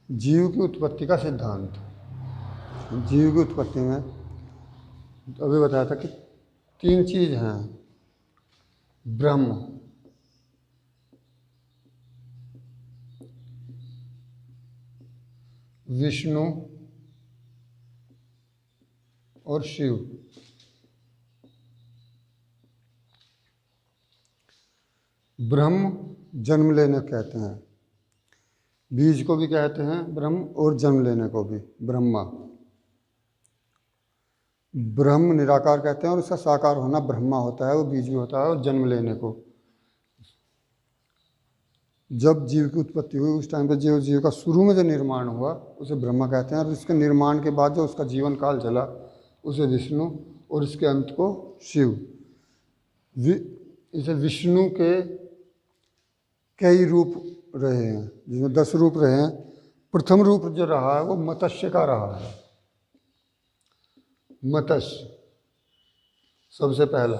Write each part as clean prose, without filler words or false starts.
जीव की उत्पत्ति का सिद्धांत। जीव की उत्पत्ति में अभी बताया था कि 3 चीज़ हैं, ब्रह्म, विष्णु और शिव। ब्रह्म जन्म लेने कहते हैं, बीज को भी कहते हैं ब्रह्म और जन्म लेने को भी ब्रह्मा। ब्रह्म निराकार कहते हैं और उसका साकार होना ब्रह्मा होता है, वो बीज भी होता है। और जन्म लेने को, जब जीव की उत्पत्ति हुई उस टाइम पे जो जीव का शुरू में जो निर्माण हुआ उसे ब्रह्मा कहते हैं, और इसके निर्माण के बाद जो उसका जीवन काल चला उसे विष्णु, और इसके अंत को शिव। इसे विष्णु के कई रूप रहे हैं, जिसमें 10 रूप रहे हैं। प्रथम रूप जो रहा है वो मत्स्य का रहा है। मत्स्य सबसे पहला।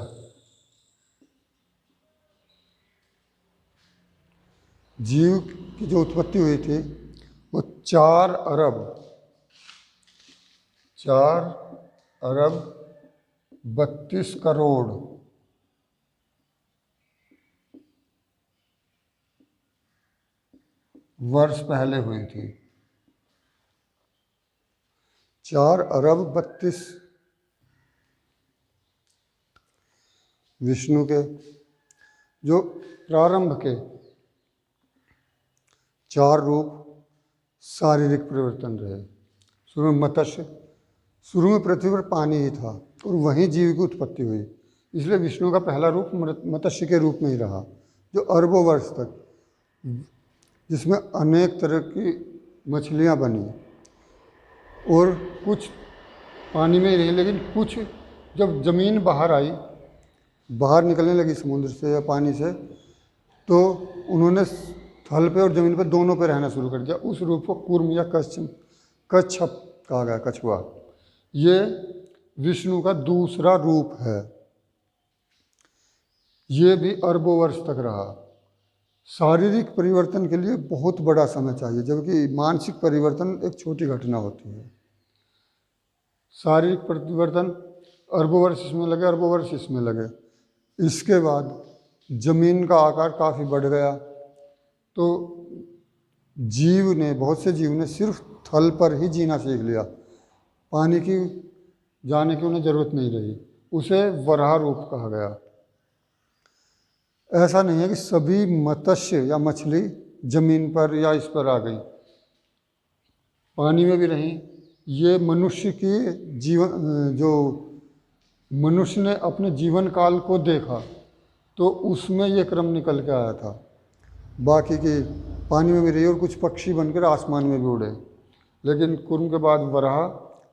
जीव की जो उत्पत्ति हुई थी वो 4 अरब 32 करोड़ वर्ष पहले हुई थी। 4 अरब 32। विष्णु के जो प्रारंभ के 4 रूप शारीरिक परिवर्तन रहे। शुरू में मत्स्य, शुरू में पृथ्वी पर पानी ही था और वहीं जीव की उत्पत्ति हुई, इसलिए विष्णु का पहला रूप मत्स्य के रूप में ही रहा, जो अरबों वर्ष तक, जिसमें अनेक तरह की मछलियां बनी और कुछ पानी में ही रही, लेकिन कुछ जब ज़मीन बाहर आई, बाहर निकलने लगी समुद्र से या पानी से, तो उन्होंने थल पे और ज़मीन पे दोनों पे रहना शुरू कर दिया। उस रूप को कूर्म या कच्छप कहा गया, कछुआ। ये विष्णु का दूसरा रूप है। ये भी अरबों वर्ष तक रहा। शारीरिक परिवर्तन के लिए बहुत बड़ा समय चाहिए, जबकि मानसिक परिवर्तन एक छोटी घटना होती है। शारीरिक परिवर्तन अरबों वर्ष इसमें लगे, अरबों वर्ष इसमें लगे। इसके बाद जमीन का आकार काफ़ी बढ़ गया, तो बहुत से जीव ने सिर्फ थल पर ही जीना सीख लिया, पानी की जाने की उन्हें ज़रूरत नहीं रही। उसे वराह रूप कहा गया। ऐसा नहीं है कि सभी मत्स्य या मछली जमीन पर या इस पर आ गई, पानी में भी रहीं। ये मनुष्य की जो मनुष्य ने अपने जीवन काल को देखा तो उसमें ये क्रम निकल के आया था। बाकी की पानी में भी रही और कुछ पक्षी बनकर आसमान में भी उड़े। लेकिन कुर्म के बाद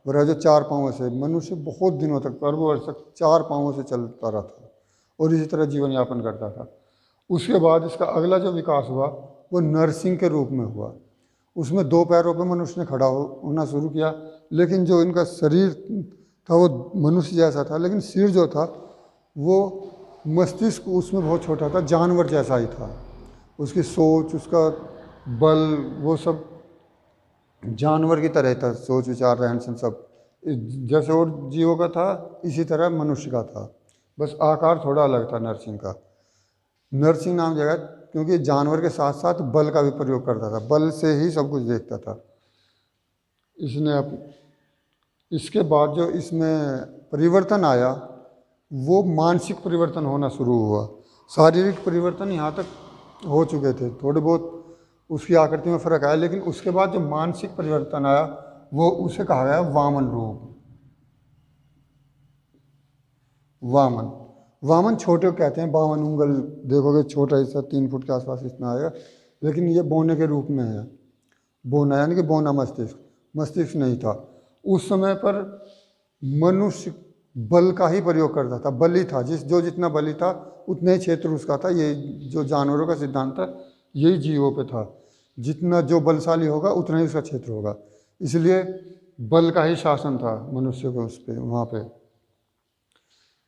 वराह जो 4 पाँवों से, मनुष्य बहुत दिनों तक, अरबों वर्ष तक 4 पाँवों से चलता रहा था और इसी तरह जीवन यापन करता था। उसके बाद इसका अगला जो विकास हुआ वो नरसिंह के रूप में हुआ। उसमें 2 पैरों पर मनुष्य ने खड़ा होना शुरू किया, लेकिन जो इनका शरीर था वो मनुष्य जैसा था, लेकिन सिर जो था वो मस्तिष्क उसमें बहुत छोटा था, जानवर जैसा ही था। उसकी सोच, उसका बल, वो सब जानवर की तरह था, सोच विचार रहन सहन सब जैसे और जीवों का था, इसी तरह मनुष्य का था। बस आकार थोड़ा अलग था नरसिंह का। नरसिंह नाम जगह क्योंकि जानवर के साथ साथ बल का भी प्रयोग करता था, बल से ही सब कुछ देखता था। इसके बाद जो इसमें परिवर्तन आया वो मानसिक परिवर्तन होना शुरू हुआ। शारीरिक परिवर्तन यहाँ तक हो चुके थे, थोड़े बहुत उसकी आकृति में फर्क आया, लेकिन उसके बाद जो मानसिक परिवर्तन आया वो उसे कहा गया वामन रूप। वामन छोटे को कहते हैं, 52 उंगल देखोगे, छोटा हिस्सा 3 फुट के आसपास इतना आएगा, लेकिन ये बोने के रूप में है। बोना यानी कि बोना मस्तिष्क नहीं था उस समय पर। मनुष्य बल का ही प्रयोग करता था, बली था, जितना बली था उतने ही क्षेत्र उसका था। ये जो जानवरों का सिद्धांत था यही जीवों पे था, जितना जो बलशाली होगा उतना ही उसका क्षेत्र होगा। इसलिए बल का ही शासन था मनुष्य को उस पर, वहाँ पे।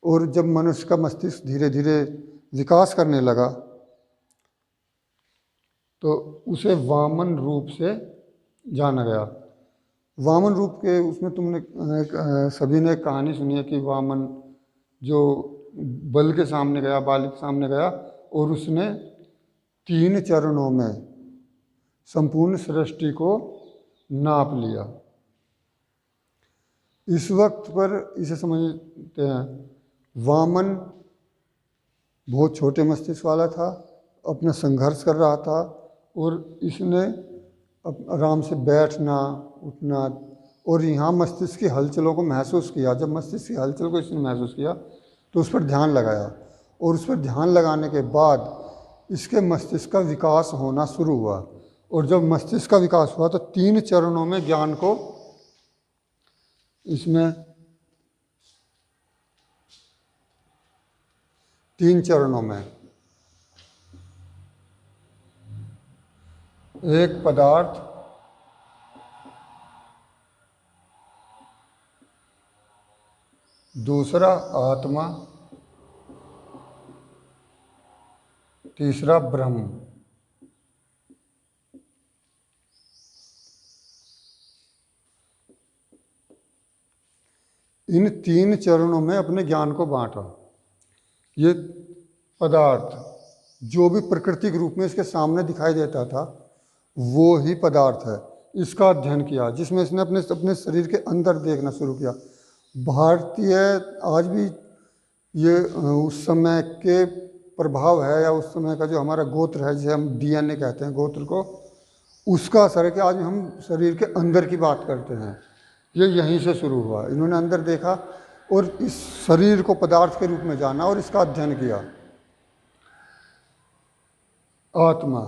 और जब मनुष्य का मस्तिष्क धीरे धीरे विकास करने लगा तो उसे वामन रूप से जाना गया। वामन रूप के उसमें तुमने सभी ने एक कहानी सुनी है कि वामन जो बल के सामने गया, बाली के सामने गया और उसने 3 चरणों में संपूर्ण सृष्टि को नाप लिया। इस वक्त पर इसे समझते हैं, वामन बहुत छोटे मस्तिष्क वाला था, अपना संघर्ष कर रहा था और इसने आराम से बैठना उठना और यहाँ मस्तिष्क की हलचलों को महसूस किया। जब मस्तिष्क की हलचल को इसने महसूस किया तो उस पर ध्यान लगाया और उस पर ध्यान लगाने के बाद इसके मस्तिष्क का विकास होना शुरू हुआ। और जब मस्तिष्क का विकास हुआ तो 3 चरणों में ज्ञान को इसमें 3 चरणों में, एक पदार्थ, दूसरा आत्मा, तीसरा ब्रह्म। इन 3 चरणों में अपने ज्ञान को बांटा। ये पदार्थ जो भी प्राकृतिक रूप में इसके सामने दिखाई देता था वो ही पदार्थ है, इसका अध्ययन किया, जिसमें इसने अपने शरीर के अंदर देखना शुरू किया। भारतीय आज भी ये उस समय के प्रभाव है या उस समय का जो हमारा गोत्र है, जिसे हम DNA कहते हैं गोत्र को, उसका असर है कि आज हम शरीर के अंदर की बात करते हैं। ये यहीं से शुरू हुआ। इन्होंने अंदर देखा और इस शरीर को पदार्थ के रूप में जाना और इसका अध्ययन किया। आत्मा,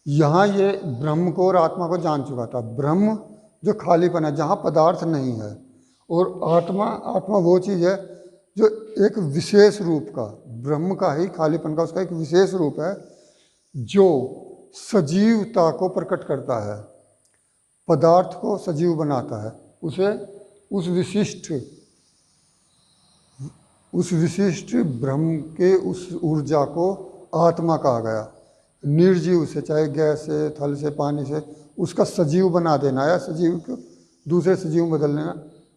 यहाँ ये ब्रह्म को और आत्मा को जान चुका था। ब्रह्म जो खालीपन है, जहाँ पदार्थ नहीं है, और आत्मा वो चीज़ है जो एक विशेष रूप का, ब्रह्म का ही खालीपन का उसका एक विशेष रूप है जो सजीवता को प्रकट करता है, पदार्थ को सजीव बनाता है। उसे उस विशिष्ट ब्रह्म के उस ऊर्जा को आत्मा कहा गया। निर्जीव से, चाहे गैस से, थल से, पानी से, उसका सजीव बना देना या सजीव को दूसरे सजीव में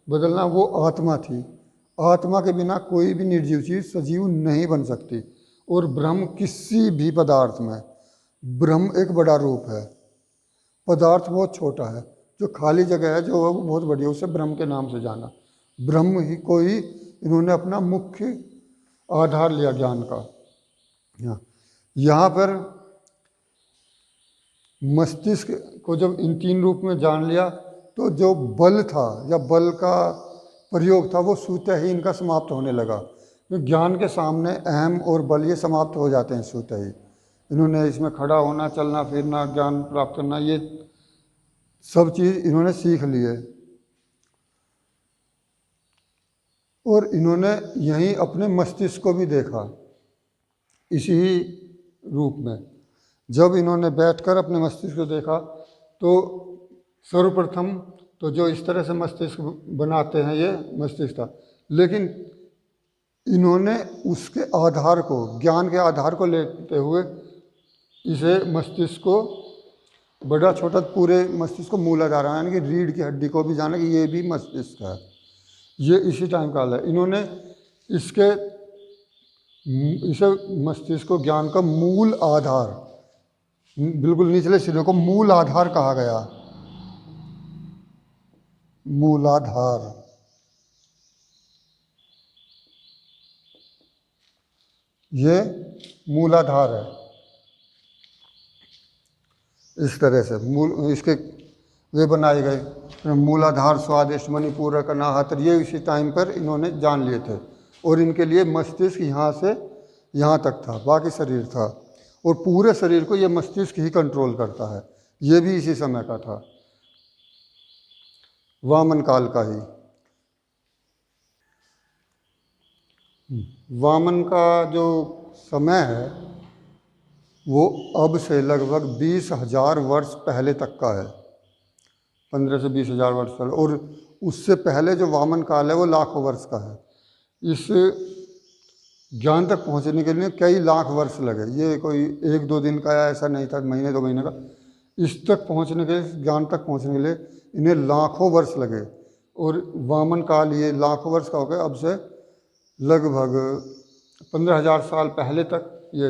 बदलना वो आत्मा थी। आत्मा के बिना कोई भी निर्जीव चीज़ सजीव नहीं बन सकती। और ब्रह्म किसी भी पदार्थ में, ब्रह्म एक बड़ा रूप है, पदार्थ बहुत छोटा है, जो खाली जगह है जो वो बहुत बड़ी है, उसे ब्रह्म के नाम से जाना। ब्रह्म ही को ही इन्होंने अपना मुख्य आधार लिया ज्ञान का। यहाँ पर मस्तिष्क को जब इन 3 रूप में जान लिया तो जो बल था या बल का प्रयोग था वो स्वतः ही इनका समाप्त होने लगा। तो ज्ञान के सामने अहम और बल ये समाप्त हो जाते हैं स्वतः ही। इन्होंने इसमें खड़ा होना, चलना फिरना, ज्ञान प्राप्त करना, ये सब चीज़ इन्होंने सीख ली है। और इन्होंने यहीं अपने मस्तिष्क को भी देखा इसी रूप में। जब इन्होंने बैठकर अपने मस्तिष्क को देखा तो सर्वप्रथम तो जो इस तरह से मस्तिष्क बनाते हैं ये मस्तिष्क था, लेकिन इन्होंने उसके आधार को, ज्ञान के आधार को लेते हुए इसे मस्तिष्क को बड़ा छोटा पूरे मस्तिष्क को मूलाधार, यानी कि रीढ़ की हड्डी को भी जाना कि ये भी मस्तिष्क है। ये इसी टाइम का है। इन्होंने इसे मस्तिष्क को ज्ञान का मूल आधार, बिल्कुल निचले सिरे को मूल आधार कहा गया। मूलाधार, ये मूलाधार है। इस तरह से इसके वे बनाए गए मूलाधार, स्वादिष्ट, मणिपूरक, अनाहत, ये इसी टाइम पर इन्होंने जान लिए थे। और इनके लिए मस्तिष्क यहाँ से यहाँ तक था, बाकी शरीर था, और पूरे शरीर को ये मस्तिष्क ही कंट्रोल करता है। ये भी इसी समय का था, वामन काल का ही। वामन का जो समय है वो अब से लगभग 20,000 वर्ष पहले तक का है, 15 से 20,000 वर्ष पहले। और उससे पहले जो वामन काल है वो लाखों वर्ष का है। इस ज्ञान तक पहुंचने के लिए कई लाख वर्ष लगे। ये कोई 1-2 दिन का या ऐसा नहीं था, महीने 2 महीने का, इस तक पहुंचने के लिए, ज्ञान तक पहुंचने के लिए इन्हें लाखों वर्ष लगे। और वामन काल ये लाखों वर्ष का हो गया, अब से लगभग 15,000 साल पहले तक ये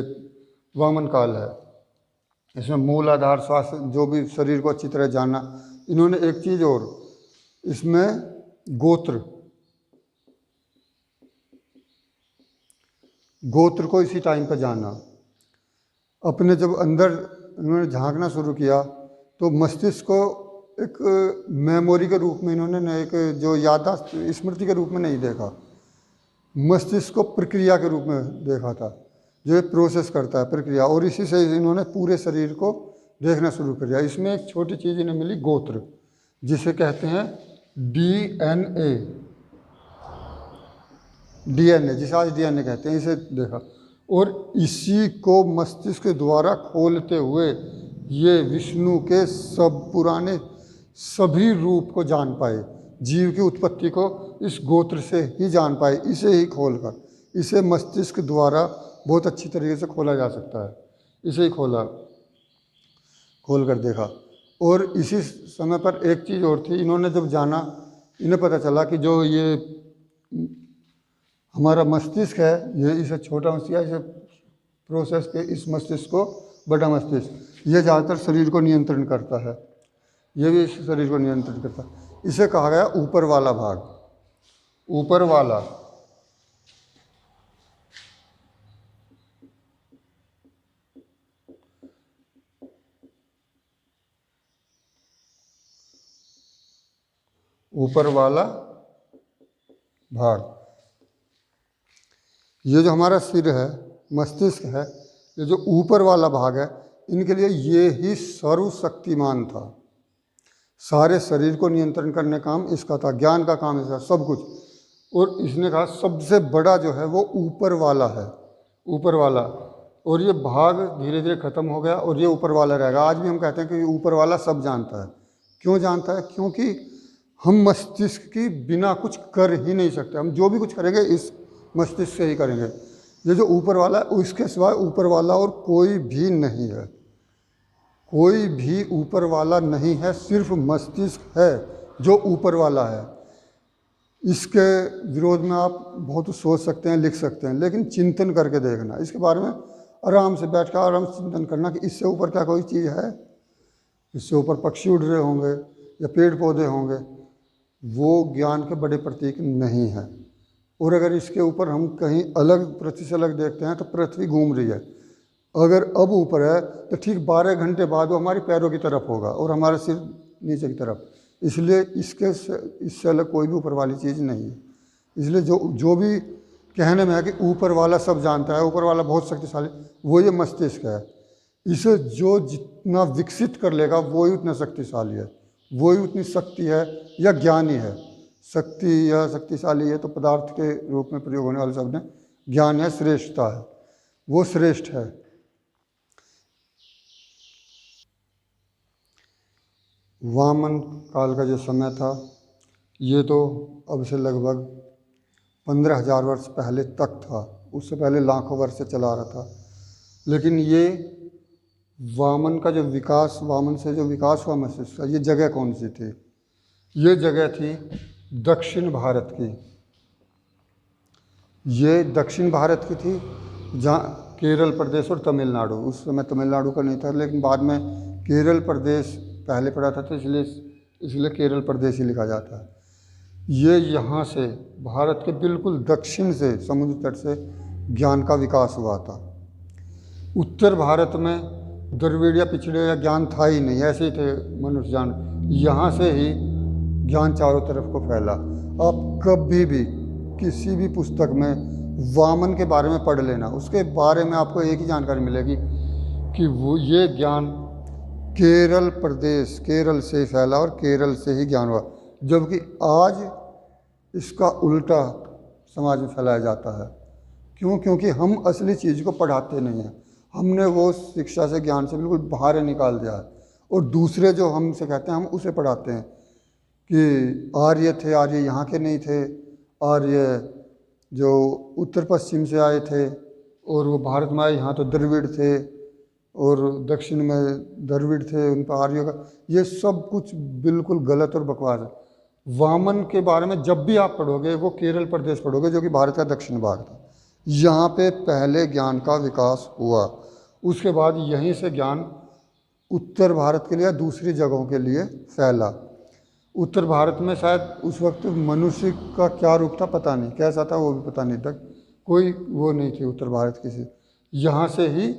वामन काल है। इसमें मूल आधार, स्वास्थ्य, जो भी शरीर को अच्छी तरह जानना। इन्होंने एक चीज़ और, इसमें गोत्र को इसी टाइम पर जाना। अपने जब अंदर इन्होंने झांकना शुरू किया तो मस्तिष्क को एक मेमोरी के रूप में इन्होंने न, एक जो याददाश्त, स्मृति के रूप में नहीं देखा, मस्तिष्क को प्रक्रिया के रूप में देखा था, जो प्रोसेस करता है प्रक्रिया। और इसी से इन्होंने पूरे शरीर को देखना शुरू कर दिया। इसमें एक छोटी चीज़ इन्हें मिली, गोत्र, जिसे कहते हैं डीएनए, जिसे आज डीएनए कहते हैं, इसे देखा। और इसी को मस्तिष्क के द्वारा खोलते हुए ये विष्णु के सब पुराने सभी रूप को जान पाए। जीव की उत्पत्ति को इस गोत्र से ही जान पाए, इसे ही खोलकर। इसे मस्तिष्क द्वारा बहुत अच्छी तरीके से खोला जा सकता है, इसे ही खोल कर देखा। और इसी समय पर एक चीज़ और थी, इन्होंने जब जाना, इन्हें पता चला कि जो ये हमारा मस्तिष्क है, ये इसे छोटा मस्तिष्क, इसे प्रोसेस के इस मस्तिष्क को बड़ा मस्तिष्क, ये ज़्यादातर शरीर को नियंत्रण करता है, ये भी इस शरीर को नियंत्रण करता है। इसे कहा गया ऊपर वाला भाग, ऊपर वाला। ऊपर वाला भाग, ये जो हमारा सिर है, मस्तिष्क है, ये जो ऊपर वाला भाग है, इनके लिए ये ही सर्वशक्तिमान था। सारे शरीर को नियंत्रण करने काम इसका था, ज्ञान का काम इसका, सब कुछ। और इसने कहा सबसे बड़ा जो है वो ऊपर वाला है, ऊपर वाला। और ये भाग धीरे धीरे खत्म हो गया और ये ऊपर वाला रहेगा। आज भी हम कहते हैं कि ऊपर वाला सब जानता है। क्यों जानता है? क्योंकि हम मस्तिष्क की बिना कुछ कर ही नहीं सकते। हम जो भी कुछ करेंगे इस मस्तिष्क से ही करेंगे। ये जो ऊपर वाला है, उसके सिवाय ऊपर वाला और कोई भी नहीं है, कोई भी ऊपर वाला नहीं है, सिर्फ मस्तिष्क है जो ऊपर वाला है। इसके विरोध में आप बहुत सोच सकते हैं, लिख सकते हैं, लेकिन चिंतन करके देखना, इसके बारे में आराम से बैठ कर आराम से चिंतन करना कि इससे ऊपर क्या कोई चीज़ है। इससे ऊपर पक्षी उड़ रहे होंगे या पेड़ पौधे होंगे, वो ज्ञान के बड़े प्रतीक नहीं है। और अगर इसके ऊपर हम कहीं अलग, पृथ्वी से अलग देखते हैं तो पृथ्वी घूम रही है। अगर अब ऊपर है तो ठीक 12 घंटे बाद वो हमारी पैरों की तरफ होगा और हमारा सिर नीचे की तरफ। इसलिए इससे अलग कोई भी ऊपर वाली चीज़ नहीं है। इसलिए जो भी कहने में है कि ऊपर वाला सब जानता है, ऊपर वाला बहुत शक्तिशाली, वो ये मस्तिष्क है। इसे जो जितना विकसित कर लेगा वो ही उतना शक्तिशाली है, वो ही उतनी शक्ति है या ज्ञानी है। शक्ति या शक्तिशाली है तो पदार्थ के रूप में प्रयोग होने वाले शब्द हैं। ज्ञान है, श्रेष्ठता है, वो श्रेष्ठ है। वामन काल का जो समय था, ये तो अब से लगभग 15,000 वर्ष पहले तक था। उससे पहले लाखों वर्ष से चला रहा था। लेकिन ये वामन का जो विकास, वामन से जो विकास हुआ मस्तिष्क का, ये जगह कौन सी थी? ये जगह थी दक्षिण भारत की। ये दक्षिण भारत की थी, जहाँ केरल प्रदेश और तमिलनाडु, उस समय तमिलनाडु का नहीं था, लेकिन बाद में केरल प्रदेश पहले पड़ा था, तो इसलिए केरल प्रदेश ही लिखा जाता है। ये यहाँ से भारत के बिल्कुल दक्षिण से, समुद्र तट से ज्ञान का विकास हुआ था। उत्तर भारत में द्रविड़ या पिछड़े या ज्ञान था ही नहीं, ऐसे ही थे मनुष्य जान। यहाँ से ही ज्ञान चारों तरफ को फैला। आप कभी भी किसी भी पुस्तक में वामन के बारे में पढ़ लेना, उसके बारे में आपको एक ही जानकारी मिलेगी कि वो ये ज्ञान केरल प्रदेश, केरल से ही फैला और केरल से ही ज्ञान हुआ। जबकि आज इसका उल्टा समाज में फैलाया जाता है। क्यों? क्योंकि हम असली चीज़ को पढ़ाते नहीं हैं। हमने वो शिक्षा से, ज्ञान से बिल्कुल बाहर निकाल दिया है। और दूसरे जो हमसे कहते हैं, हम उसे पढ़ाते हैं कि आर्य थे, आर्य यहाँ के नहीं थे, आर्य जो उत्तर पश्चिम से आए थे और वो भारत में आए, यहाँ तो द्रविड़ थे, और दक्षिण में द्रविड़ थे, उन पर आर्यों का, ये सब कुछ बिल्कुल गलत और बकवास है। वामन के बारे में जब भी आप पढ़ोगे, वो केरल प्रदेश पढ़ोगे जो कि भारत का दक्षिण भाग था, यहाँ पे पहले ज्ञान का विकास हुआ। उसके बाद यहीं से ज्ञान उत्तर भारत के लिए, दूसरी जगहों के लिए फैला। उत्तर भारत में शायद उस वक्त मनुष्य का क्या रूप था पता नहीं, कैसा था वो भी पता नहीं था, कोई वो नहीं थी उत्तर भारत किसी। यहाँ से ही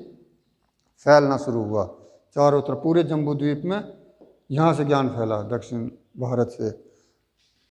फैलना शुरू हुआ चारों तरफ, पूरे जम्बू द्वीप में यहाँ से ज्ञान फैला दक्षिण भारत से।